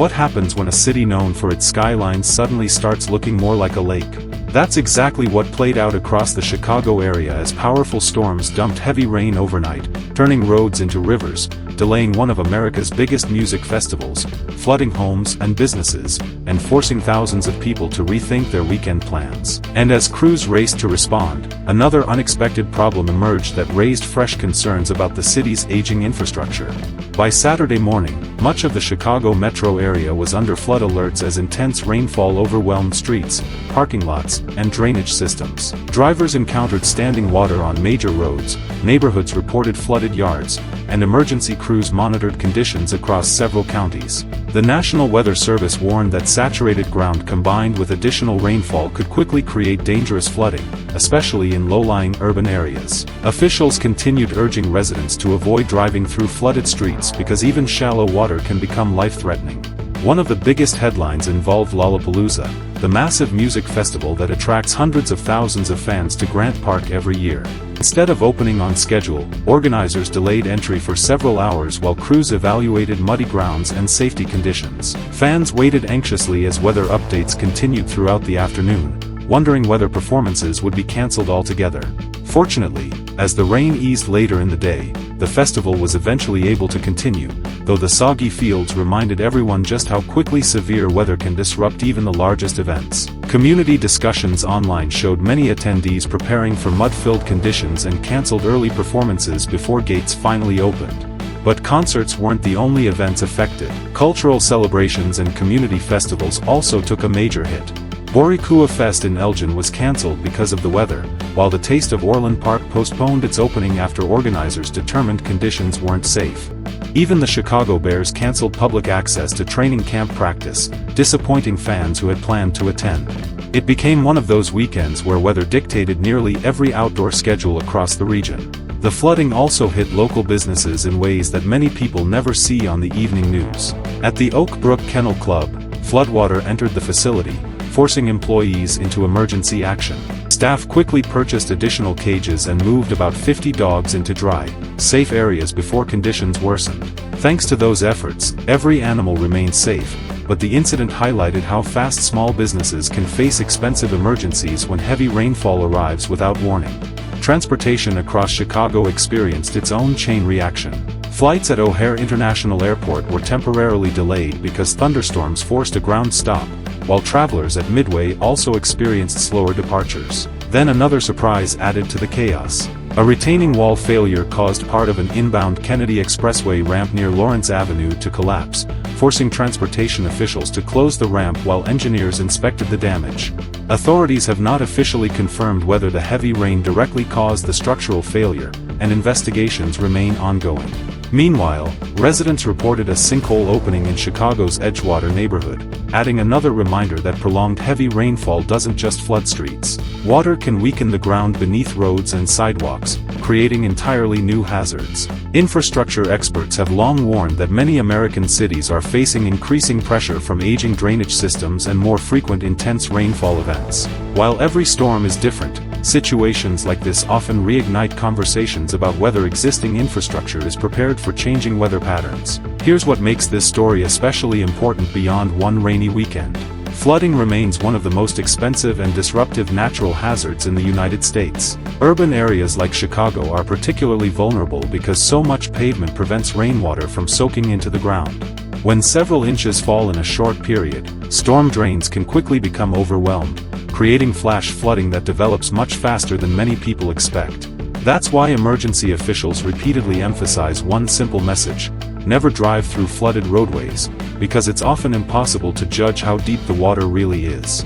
What happens when a city known for its skylines suddenly starts looking more like a lake? That's exactly what played out across the Chicago area as powerful storms dumped heavy rain overnight, turning roads into rivers, delaying one of America's biggest music festivals, flooding homes and businesses, and forcing thousands of people to rethink their weekend plans. And as crews raced to respond, another unexpected problem emerged that raised fresh concerns about the city's aging infrastructure. By Saturday morning, much of the Chicago metro area was under flood alerts as intense rainfall overwhelmed streets, parking lots, and drainage systems. Drivers encountered standing water on major roads, neighborhoods reported flooded yards, and emergency crews monitored conditions across several counties. The National Weather Service warned that saturated ground combined with additional rainfall could quickly create dangerous flooding, especially in low-lying urban areas. Officials continued urging residents to avoid driving through flooded streets because even shallow water can become life-threatening. One of the biggest headlines involved Lollapalooza, the massive music festival that attracts hundreds of thousands of fans to Grant Park every year. Instead of opening on schedule, organizers delayed entry for several hours while crews evaluated muddy grounds and safety conditions. Fans waited anxiously as weather updates continued throughout the afternoon, wondering whether performances would be canceled altogether. Fortunately, as the rain eased later in the day, the festival was eventually able to continue, though the soggy fields reminded everyone just how quickly severe weather can disrupt even the largest events. Community discussions online showed many attendees preparing for mud-filled conditions and canceled early performances before gates finally opened. But concerts weren't the only events affected. Cultural celebrations and community festivals also took a major hit. BoricuaFest in Elgin was cancelled because of the weather, while the Taste of Orland Park postponed its opening after organizers determined conditions weren't safe. Even the Chicago Bears canceled public access to training camp practice, disappointing fans who had planned to attend. It became one of those weekends where weather dictated nearly every outdoor schedule across the region. The flooding also hit local businesses in ways that many people never see on the evening news. At the Brook Kennel Club, floodwater entered the facility, forcing employees into emergency action. Staff quickly purchased additional cages and moved about 50 dogs into dry, safe areas before conditions worsened. Thanks to those efforts, every animal remained safe, but the incident highlighted how fast small businesses can face expensive emergencies when heavy rainfall arrives without warning. Transportation across Chicago experienced its own chain reaction. Flights at O'Hare International Airport were temporarily delayed because thunderstorms forced a ground stop, while travelers at Midway also experienced slower departures. Then another surprise added to the chaos. A retaining wall failure caused part of an inbound Kennedy Expressway ramp near Lawrence Avenue to collapse, forcing transportation officials to close the ramp while engineers inspected the damage. Authorities have not officially confirmed whether the heavy rain directly caused the structural failure, and investigations remain ongoing. Meanwhile, residents reported a sinkhole opening in Chicago's Edgewater neighborhood, adding another reminder that prolonged heavy rainfall doesn't just flood streets. Water can weaken the ground beneath roads and sidewalks, creating entirely new hazards. Infrastructure experts have long warned that many American cities are facing increasing pressure from aging drainage systems and more frequent intense rainfall events. While every storm is different, situations like this often reignite conversations about whether existing infrastructure is prepared for changing weather patterns. Here's what makes this story especially important beyond one rainy weekend. Flooding remains one of the most expensive and disruptive natural hazards in the United States. Urban areas like Chicago are particularly vulnerable because so much pavement prevents rainwater from soaking into the ground. When several inches fall in a short period, storm drains can quickly become overwhelmed, creating flash flooding that develops much faster than many people expect. That's why emergency officials repeatedly emphasize one simple message: never drive through flooded roadways, because it's often impossible to judge how deep the water really is.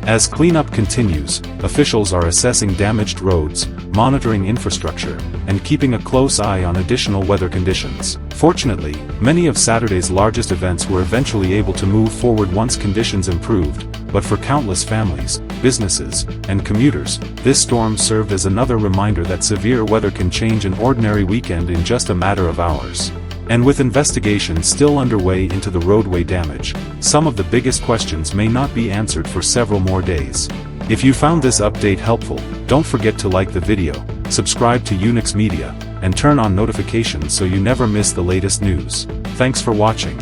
As cleanup continues, officials are assessing damaged roads, monitoring infrastructure, and keeping a close eye on additional weather conditions. Fortunately, many of Saturday's largest events were eventually able to move forward once conditions improved, but for countless families, businesses, and commuters, this storm served as another reminder that severe weather can change an ordinary weekend in just a matter of hours. And with investigations still underway into the roadway damage, some of the biggest questions may not be answered for several more days. If you found this update helpful, don't forget to like the video, subscribe to Unix Media, and turn on notifications so you never miss the latest news. Thanks for watching.